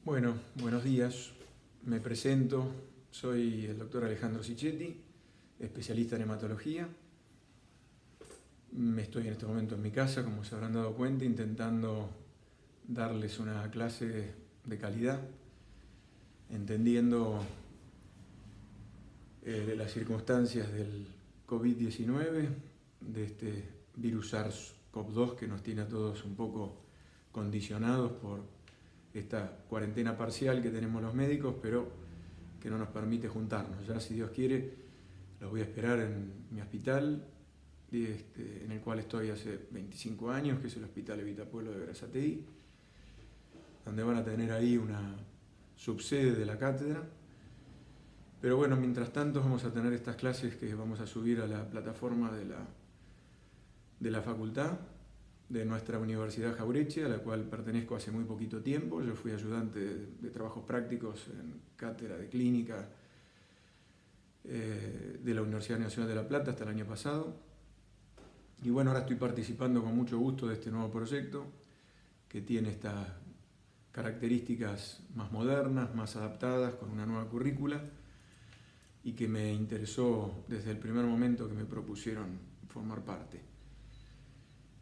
Bueno, buenos días. Me presento. Soy el doctor Alejandro Sicchetti, especialista en hematología. Estoy en este momento en mi casa, como se habrán dado cuenta, intentando darles una clase de calidad, entendiendo las circunstancias del COVID-19, de este virus SARS-CoV-2 que nos tiene a todos un poco condicionados por esta cuarentena parcial que tenemos los médicos, pero que no nos permite juntarnos. Ya, si Dios quiere, los voy a esperar en mi hospital, en el cual estoy hace 25 años, que es el Hospital Evita Pueblo de Berazategui, donde van a tener ahí una subsede de la cátedra. Pero bueno, mientras tanto vamos a tener estas clases que vamos a subir a la plataforma de la facultad, de nuestra Universidad Jauretche, a la cual pertenezco hace muy poquito tiempo. Yo fui ayudante de trabajos prácticos en cátedra de clínica de la Universidad Nacional de La Plata hasta el año pasado. Y bueno, ahora estoy participando con mucho gusto de este nuevo proyecto que tiene estas características más modernas, más adaptadas, con una nueva currícula, y que me interesó desde el primer momento que me propusieron formar parte.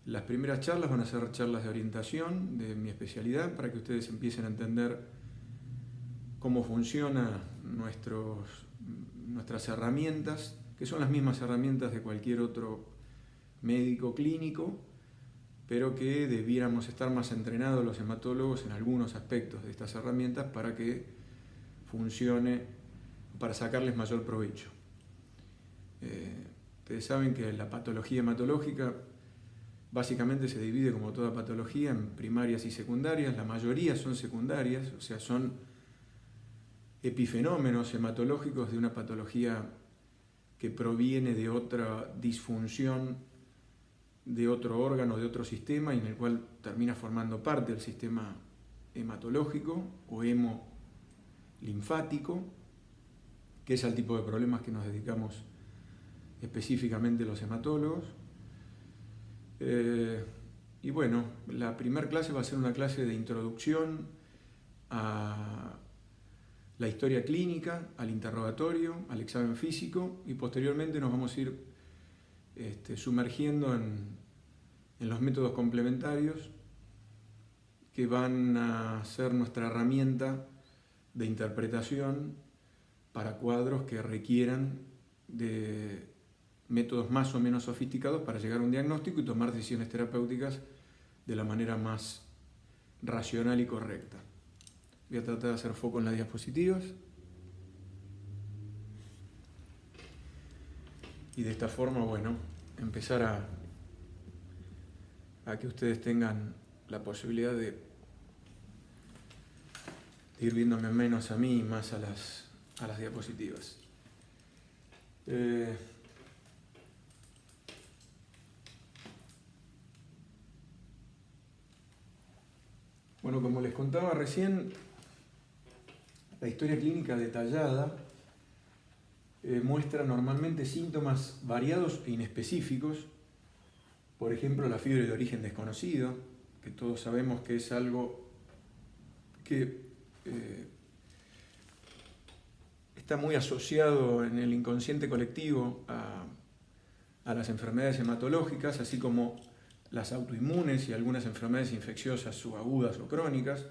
Las primeras charlas van a ser charlas de orientación de mi especialidad para que ustedes empiecen a entender cómo funcionan nuestras herramientas, que son las mismas herramientas de cualquier otro médico clínico, pero que debiéramos estar más entrenados los hematólogos en algunos aspectos de estas herramientas para que funcione, para sacarles mayor provecho. Ustedes saben que la patología hematológica básicamente se divide, como toda patología, en primarias y secundarias. La mayoría son secundarias, o sea, son epifenómenos hematológicos de una patología que proviene de otra disfunción de otro órgano, de otro sistema, y en el cual termina formando parte del sistema hematológico o hemolinfático, que es el tipo de problemas que nos dedicamos específicamente los hematólogos. Y bueno, la primera clase va a ser una clase de introducción a la historia clínica, al interrogatorio, al examen físico, y posteriormente nos vamos a ir sumergiendo en los métodos complementarios que van a ser nuestra herramienta de interpretación para cuadros que requieran de métodos más o menos sofisticados para llegar a un diagnóstico y tomar decisiones terapéuticas de la manera más racional y correcta. Voy a tratar de hacer foco en las diapositivas y de esta forma, bueno, empezar a que ustedes tengan la posibilidad de ir viéndome menos a mí y más a las diapositivas. Bueno, como les contaba recién, la historia clínica detallada muestra normalmente síntomas variados e inespecíficos. Por ejemplo, la fiebre de origen desconocido, que todos sabemos que es algo que está muy asociado en el inconsciente colectivo a las enfermedades hematológicas, así como las autoinmunes y algunas enfermedades infecciosas subagudas o crónicas.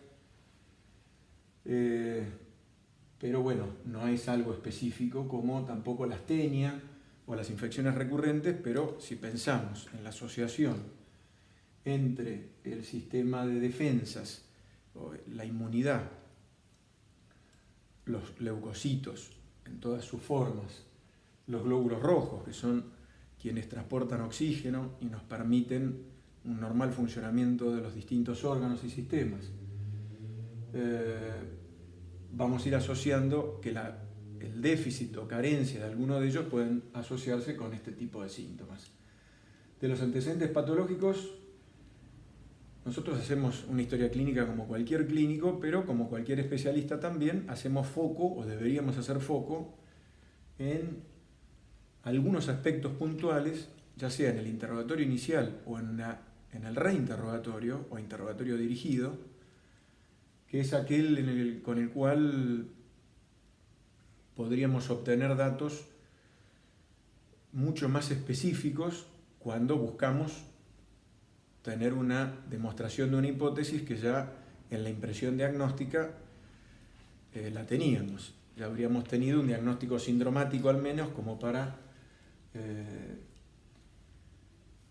Pero bueno, no es algo específico como tampoco la astenia o las infecciones recurrentes, pero si pensamos en la asociación entre el sistema de defensas, o la inmunidad, los leucocitos en todas sus formas, los glóbulos rojos, que son quienes transportan oxígeno y nos permiten un normal funcionamiento de los distintos órganos y sistemas, vamos a ir asociando que el déficit o carencia de alguno de ellos pueden asociarse con este tipo de síntomas. De los antecedentes patológicos, nosotros hacemos una historia clínica como cualquier clínico, pero como cualquier especialista también hacemos foco, o deberíamos hacer foco, en algunos aspectos puntuales, ya sea en el interrogatorio inicial o en el reinterrogatorio o interrogatorio dirigido, que es aquel con el cual podríamos obtener datos mucho más específicos cuando buscamos tener una demostración de una hipótesis que ya en la impresión diagnóstica la teníamos. Ya habríamos tenido un diagnóstico sindromático al menos como para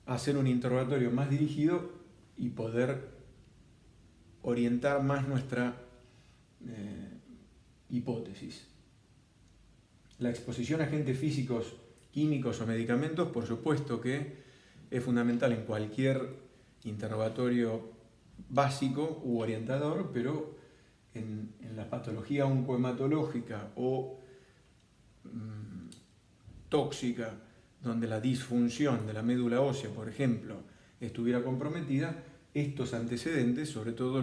hacer un interrogatorio más dirigido y poder orientar más nuestra hipótesis. La exposición a agentes físicos, químicos o medicamentos, por supuesto que es fundamental en cualquier interrogatorio básico u orientador, pero en la patología oncohematológica o tóxica, donde la disfunción de la médula ósea, por ejemplo, estuviera comprometida, estos antecedentes, sobre todo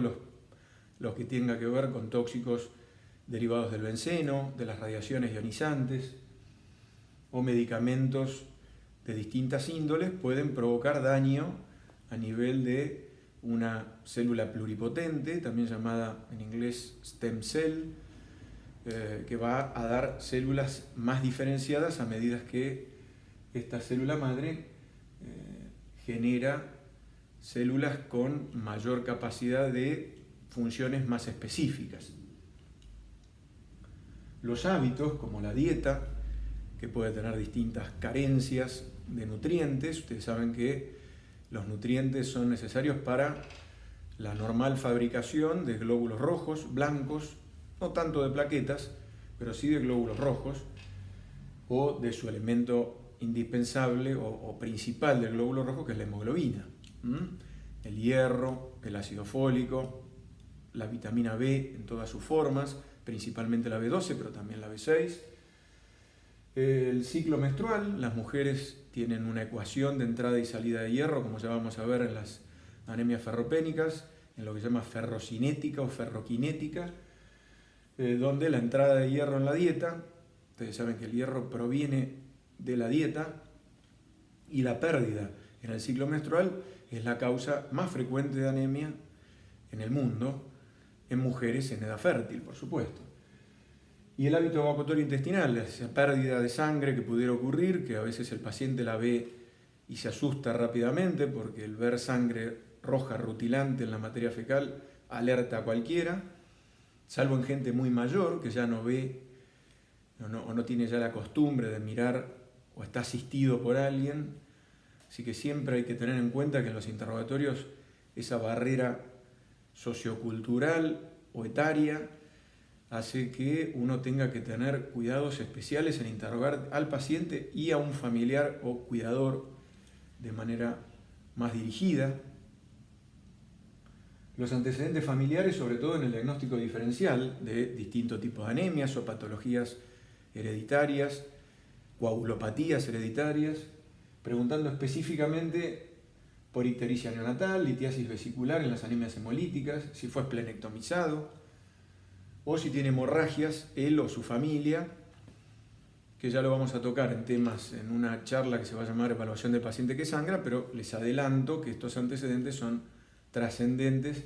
los que tengan que ver con tóxicos derivados del benceno, de las radiaciones ionizantes o medicamentos de distintas índoles, pueden provocar daño a nivel de una célula pluripotente, también llamada en inglés stem cell, que va a dar células más diferenciadas a medida que esta célula madre genera células con mayor capacidad de funciones más específicas. Los hábitos, como la dieta, que puede tener distintas carencias de nutrientes. Ustedes saben que los nutrientes son necesarios para la normal fabricación de glóbulos rojos, blancos, no tanto de plaquetas, pero sí de glóbulos rojos, o de su elemento indispensable o principal del glóbulo rojo, que es la hemoglobina. El hierro, el ácido fólico, la vitamina B en todas sus formas, principalmente la B12, pero también la B6. El ciclo menstrual, las mujeres tienen una ecuación de entrada y salida de hierro, como ya vamos a ver en las anemias ferropénicas, en lo que se llama ferrocinética o ferroquinética, donde la entrada de hierro en la dieta, ustedes saben que el hierro proviene de la dieta, y la pérdida en el ciclo menstrual es la causa más frecuente de anemia en el mundo, en mujeres en edad fértil, por supuesto. Y el hábito evacuatorio intestinal, esa pérdida de sangre que pudiera ocurrir, que a veces el paciente la ve y se asusta rápidamente porque el ver sangre roja rutilante en la materia fecal alerta a cualquiera, salvo en gente muy mayor que ya no ve o no tiene ya la costumbre de mirar o está asistido por alguien. Así que siempre hay que tener en cuenta que en los interrogatorios esa barrera sociocultural o etaria hace que uno tenga que tener cuidados especiales en interrogar al paciente y a un familiar o cuidador de manera más dirigida. Los antecedentes familiares, sobre todo en el diagnóstico diferencial de distintos tipos de anemias o patologías hereditarias, coagulopatías hereditarias, preguntando específicamente por ictericia neonatal, litiasis vesicular en las anemias hemolíticas, si fue esplenectomizado, o si tiene hemorragias, él o su familia, que ya lo vamos a tocar en una charla que se va a llamar Evaluación del paciente que sangra, pero les adelanto que estos antecedentes son trascendentes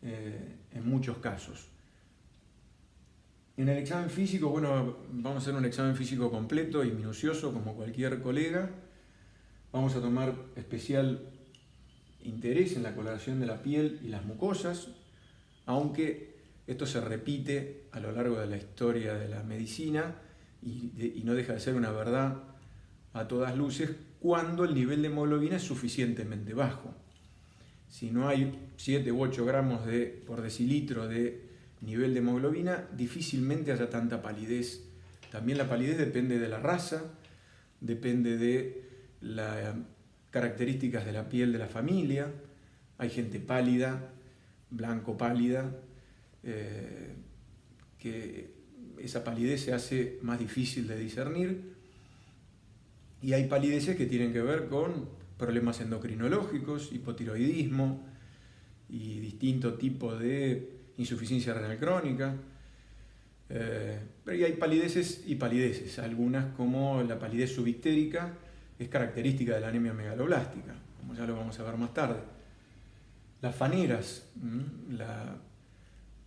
en muchos casos. En el examen físico, bueno, vamos a hacer un examen físico completo y minucioso como cualquier colega. Vamos a tomar especial interés en la coloración de la piel y las mucosas, aunque esto se repite a lo largo de la historia de la medicina y no deja de ser una verdad a todas luces cuando el nivel de hemoglobina es suficientemente bajo. Si no hay 7 u 8 gramos por decilitro de nivel de hemoglobina, difícilmente haya tanta palidez. También la palidez depende de la raza, depende de las características de la piel de la familia. Hay gente pálida, blanco pálida, que esa palidez se hace más difícil de discernir, y hay palideces que tienen que ver con problemas endocrinológicos, hipotiroidismo y distintos tipos de insuficiencia renal crónica, pero hay palideces y palideces. Algunas, como la palidez subictérica, es característica de la anemia megaloblástica, como ya lo vamos a ver más tarde. Las faneras,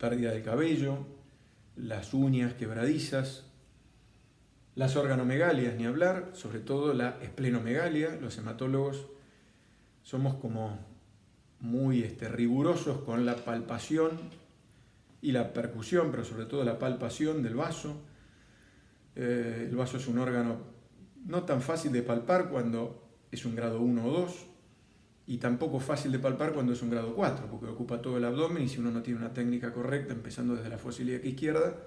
pérdida de cabello, las uñas quebradizas, las organomegalias, ni hablar, sobre todo la esplenomegalia. Los hematólogos somos como muy rigurosos con la palpación y la percusión, pero sobre todo la palpación del vaso. El vaso es un órgano no tan fácil de palpar cuando es un grado 1 o 2, y tampoco fácil de palpar cuando es un grado 4, porque ocupa todo el abdomen, y si uno no tiene una técnica correcta, empezando desde la fosa ilíaca izquierda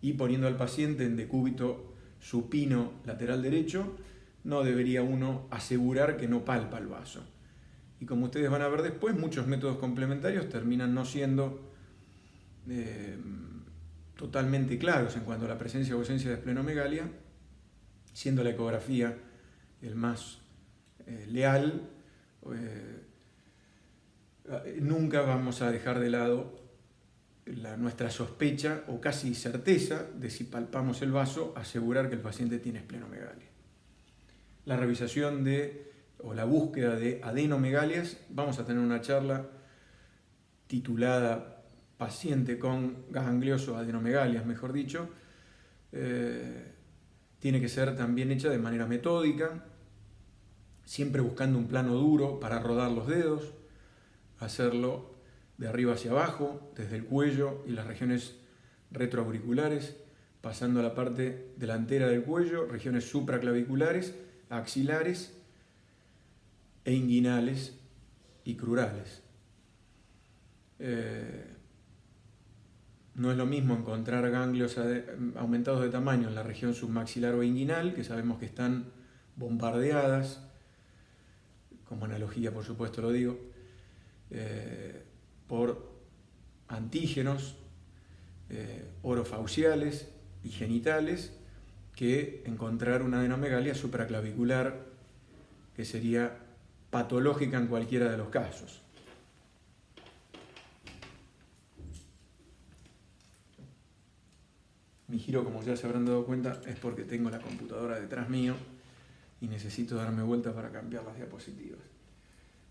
y poniendo al paciente en decúbito supino lateral derecho, no debería uno asegurar que no palpa el vaso. Y como ustedes van a ver después, muchos métodos complementarios terminan no siendo totalmente claros en cuanto a la presencia o ausencia de esplenomegalia, siendo la ecografía el más leal. Nunca vamos a dejar de lado nuestra sospecha o casi certeza de, si palpamos el vaso, asegurar que el paciente tiene esplenomegalia. La revisación o la búsqueda de adenomegalias, vamos a tener una charla titulada paciente con ganglioso adenomegalias, mejor dicho. Tiene que ser también hecha de manera metódica, siempre buscando un plano duro para rodar los dedos, hacerlo de arriba hacia abajo, desde el cuello y las regiones retroauriculares, pasando a la parte delantera del cuello, regiones supraclaviculares, axilares e inguinales y crurales. No es lo mismo encontrar ganglios aumentados de tamaño en la región submaxilar o inguinal, que sabemos que están bombardeadas, como analogía por supuesto lo digo, por antígenos orofauciales y genitales, que encontrar una adenomegalia supraclavicular, que sería patológica en cualquiera de los casos. Mi giro, como ya se habrán dado cuenta, es porque tengo la computadora detrás mío y necesito darme vuelta para cambiar las diapositivas.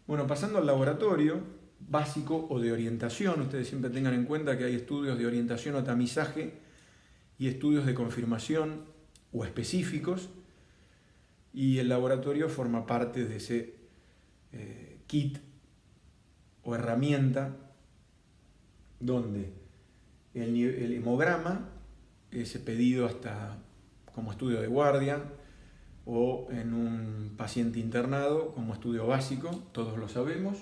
Bueno, pasando al laboratorio básico o de orientación, ustedes siempre tengan en cuenta que hay estudios de orientación o tamizaje y estudios de confirmación o específicos, y el laboratorio forma parte de ese kit o herramienta donde el hemograma es pedido hasta como estudio de guardia o en un paciente internado como estudio básico, todos lo sabemos.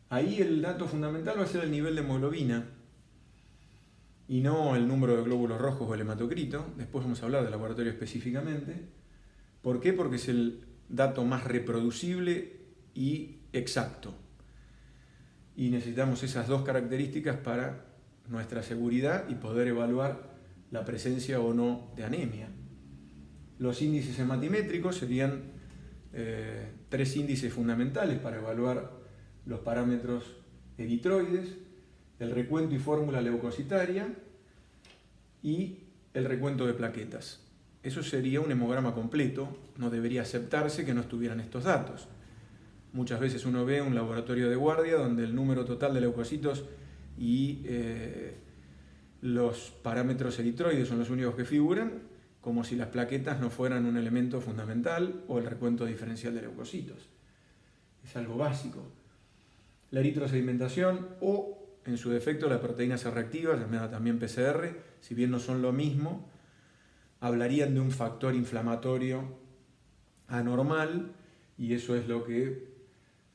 Ahí el dato fundamental va a ser el nivel de hemoglobina y no el número de glóbulos rojos o el hematocrito. Después vamos a hablar del laboratorio específicamente. ¿Por qué? Porque es el dato más reproducible y exacto. Y necesitamos esas dos características para nuestra seguridad y poder evaluar la presencia o no de anemia. Los índices hematimétricos serían 3 índices fundamentales para evaluar los parámetros eritroides: el recuento y fórmula leucocitaria y el recuento de plaquetas. Eso sería un hemograma completo, no debería aceptarse que no estuvieran estos datos. Muchas veces uno ve un laboratorio de guardia donde el número total de leucocitos y los parámetros eritroides son los únicos que figuran, como si las plaquetas no fueran un elemento fundamental, o el recuento diferencial de leucocitos. Es algo básico. La eritrosedimentación o, en su defecto, la proteína C reactiva, llamada también PCR, si bien no son lo mismo, hablarían de un factor inflamatorio anormal, y eso es lo que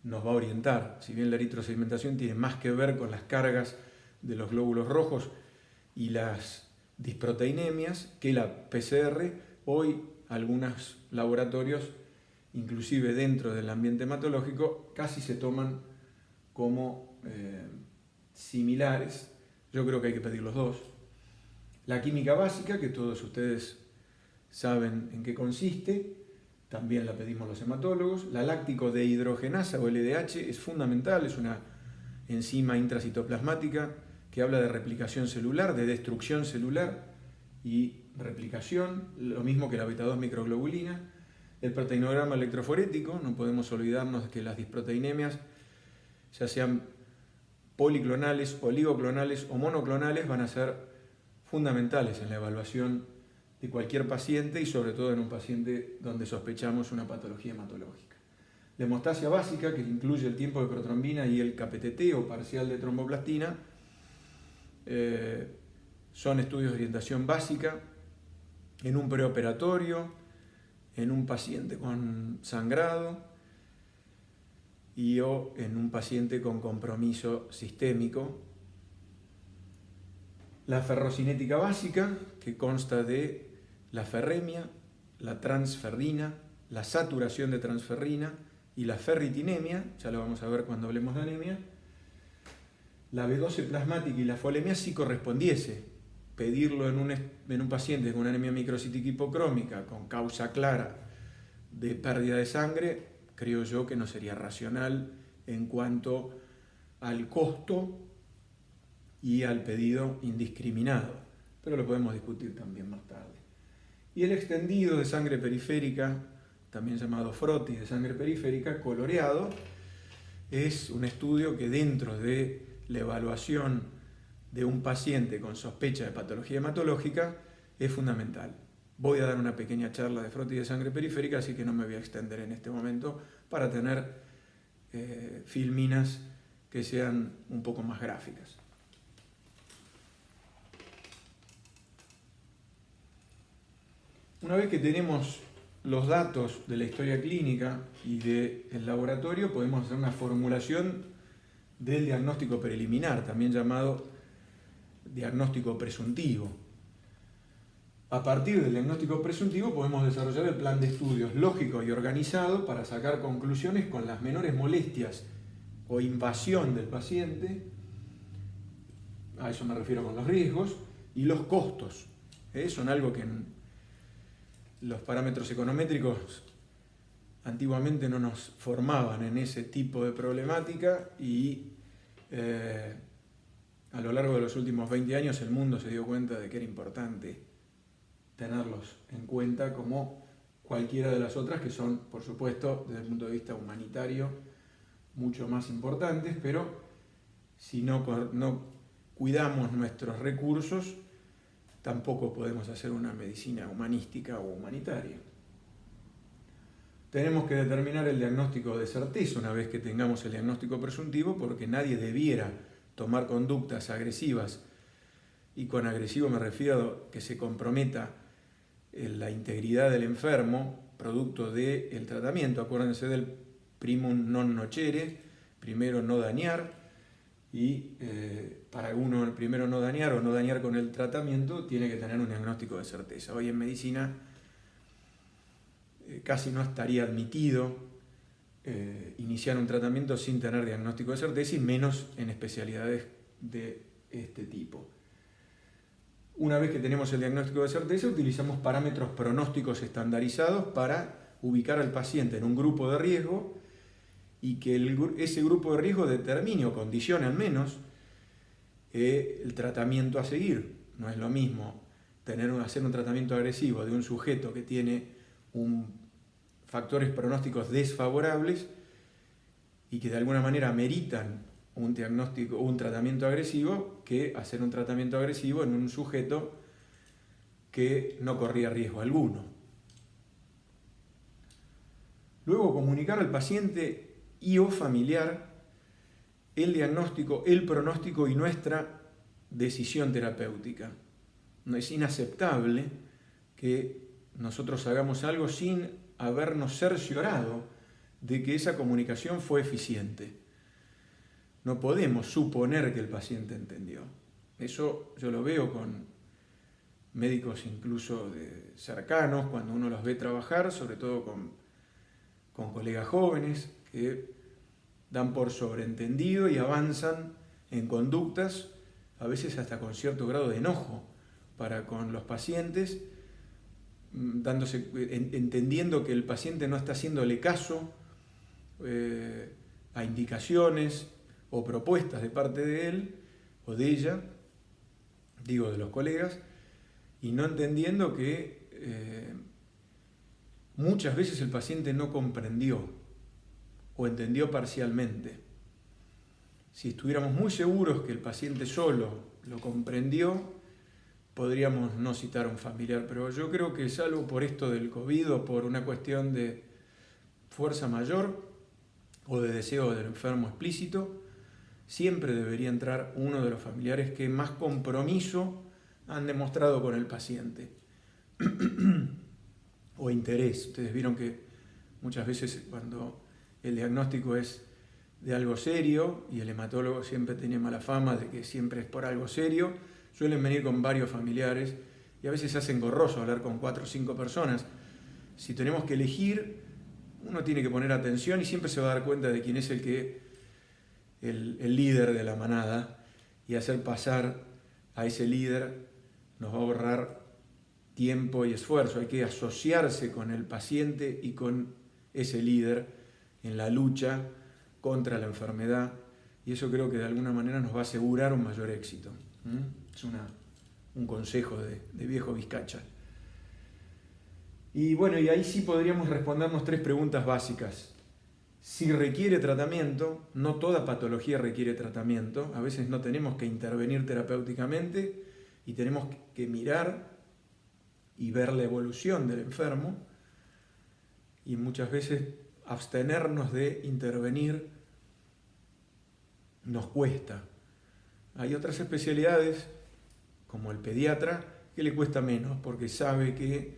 nos va a orientar. Si bien la eritrosedimentación tiene más que ver con las cargas de los glóbulos rojos y las disproteinemias que la PCR, hoy algunos laboratorios, inclusive dentro del ambiente hematológico, casi se toman como similares. Yo creo que hay que pedir los dos. La química básica, que todos ustedes saben en qué consiste, también la pedimos los hematólogos. La láctico dehidrogenasa o LDH es fundamental, es una enzima intracitoplasmática que habla de replicación celular, de destrucción celular y replicación, lo mismo que la beta-2 microglobulina. El proteinograma electroforético, no podemos olvidarnos de que las disproteinemias, ya sean policlonales, oligoclonales o monoclonales van a ser fundamentales en la evaluación de cualquier paciente y sobre todo en un paciente donde sospechamos una patología hematológica. La hemostasia básica, que incluye el tiempo de protrombina y el KPTT o parcial de tromboplastina, son estudios de orientación básica en un preoperatorio, en un paciente con sangrado o en un paciente con compromiso sistémico. La ferrocinética básica, que consta de la ferremia, la transferrina, la saturación de transferrina y la ferritinemia, ya lo vamos a ver cuando hablemos de anemia. La B12 plasmática y la folemia si correspondiese pedirlo en un paciente con una anemia microcítica hipocrómica con causa clara de pérdida de sangre, creo yo que no sería racional en cuanto al costo y al pedido indiscriminado, pero lo podemos discutir también más tarde. Y el extendido de sangre periférica, también llamado frotis de sangre periférica, coloreado, es un estudio que dentro de la evaluación de un paciente con sospecha de patología hematológica es fundamental. Voy a dar una pequeña charla de frotis de sangre periférica, así que no me voy a extender en este momento para tener filminas que sean un poco más gráficas. Una vez que tenemos los datos de la historia clínica y del laboratorio, podemos hacer una formulación del diagnóstico preliminar, también llamado diagnóstico presuntivo. A partir del diagnóstico presuntivo podemos desarrollar el plan de estudios lógico y organizado para sacar conclusiones con las menores molestias o invasión del paciente, a eso me refiero con los riesgos, y los costos. Son algo que en los parámetros econométricos antiguamente no nos formaban en ese tipo de problemática y a lo largo de los últimos 20 años el mundo se dio cuenta de que era importante tenerlos en cuenta como cualquiera de las otras que son, por supuesto, desde el punto de vista humanitario, mucho más importantes, pero si no cuidamos nuestros recursos, tampoco podemos hacer una medicina humanística o humanitaria. Tenemos que determinar el diagnóstico de certeza una vez que tengamos el diagnóstico presuntivo, porque nadie debiera tomar conductas agresivas, y con agresivo me refiero a que se comprometa la integridad del enfermo producto del tratamiento. Acuérdense del primum non nocere, primero no dañar, y para uno el primero no dañar o no dañar con el tratamiento tiene que tener un diagnóstico de certeza. Hoy en medicina casi no estaría admitido iniciar un tratamiento sin tener diagnóstico de certeza, y menos en especialidades de este tipo. Una vez que tenemos el diagnóstico de certeza, utilizamos parámetros pronósticos estandarizados para ubicar al paciente en un grupo de riesgo y que ese grupo de riesgo determine o condicione al menos el tratamiento a seguir. No es lo mismo hacer un tratamiento agresivo de un sujeto que tiene factores pronósticos desfavorables y que de alguna manera meritan un diagnóstico o un tratamiento agresivo, que hacer un tratamiento agresivo en un sujeto que no corría riesgo alguno. Luego, comunicar al paciente y o familiar el diagnóstico, el pronóstico y nuestra decisión terapéutica. No es inaceptable que nosotros hagamos algo sin habernos cerciorado de que esa comunicación fue eficiente. No podemos suponer que el paciente entendió. Eso yo lo veo con médicos incluso cercanos, cuando uno los ve trabajar, sobre todo con colegas jóvenes que dan por sobreentendido y avanzan en conductas, a veces hasta con cierto grado de enojo para con los pacientes, entendiendo que el paciente no está haciéndole caso a indicaciones o propuestas de parte de él o de ella, digo de los colegas, y no entendiendo que muchas veces el paciente no comprendió o entendió parcialmente. Si estuviéramos muy seguros que el paciente solo lo comprendió, podríamos no citar a un familiar, pero yo creo que salvo por esto del COVID o por una cuestión de fuerza mayor o de deseo del enfermo explícito, siempre debería entrar uno de los familiares que más compromiso han demostrado con el paciente o interés. Ustedes vieron que muchas veces cuando el diagnóstico es de algo serio y el hematólogo siempre tiene mala fama de que siempre es por algo serio, suelen venir con varios familiares y a veces se hace engorroso hablar con 4 o 5 personas. Si tenemos que elegir, uno tiene que poner atención y siempre se va a dar cuenta de quién es el líder de la manada, y hacer pasar a ese líder nos va a ahorrar tiempo y esfuerzo. Hay que asociarse con el paciente y con ese líder en la lucha contra la enfermedad, y eso creo que de alguna manera nos va a asegurar un mayor éxito. Es un consejo de viejo Vizcacha. Y bueno, y ahí sí podríamos respondernos 3 preguntas básicas. Si requiere tratamiento, no toda patología requiere tratamiento, a veces no tenemos que intervenir terapéuticamente y tenemos que mirar y ver la evolución del enfermo, y muchas veces abstenernos de intervenir nos cuesta. Hay otras especialidades, como el pediatra, que le cuesta menos porque sabe que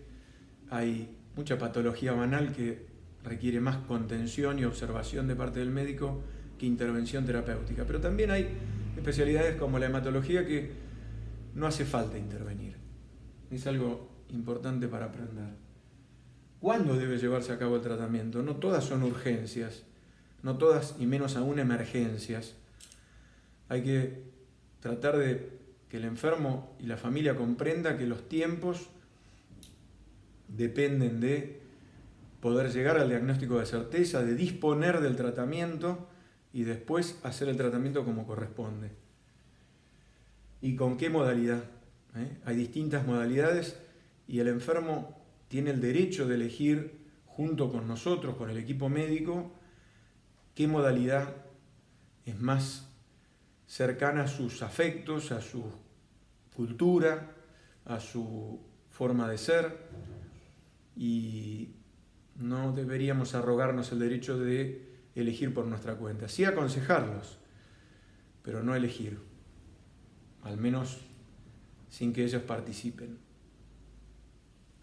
hay mucha patología banal que requiere más contención y observación de parte del médico que intervención terapéutica. Pero también hay especialidades como la hematología que no hace falta intervenir. Es algo importante para aprender. ¿Cuándo debe llevarse a cabo el tratamiento? No todas son urgencias, no todas, y menos aún emergencias. Hay que tratar de que el enfermo y la familia comprenda que los tiempos dependen de poder llegar al diagnóstico de certeza, de disponer del tratamiento y después hacer el tratamiento como corresponde. ¿Y con qué modalidad? Hay distintas modalidades y el enfermo tiene el derecho de elegir junto con nosotros, con el equipo médico, qué modalidad es más cercana a sus afectos, a su cultura, a su forma de ser, y no deberíamos arrogarnos el derecho de elegir por nuestra cuenta. Sí aconsejarlos, pero no elegir, al menos sin que ellos participen.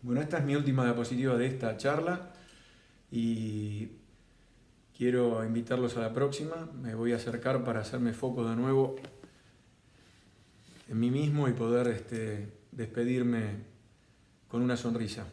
Bueno, esta es mi última diapositiva de esta charla y quiero invitarlos a la próxima. Me voy a acercar para hacerme foco de nuevo en mí mismo y poder despedirme con una sonrisa.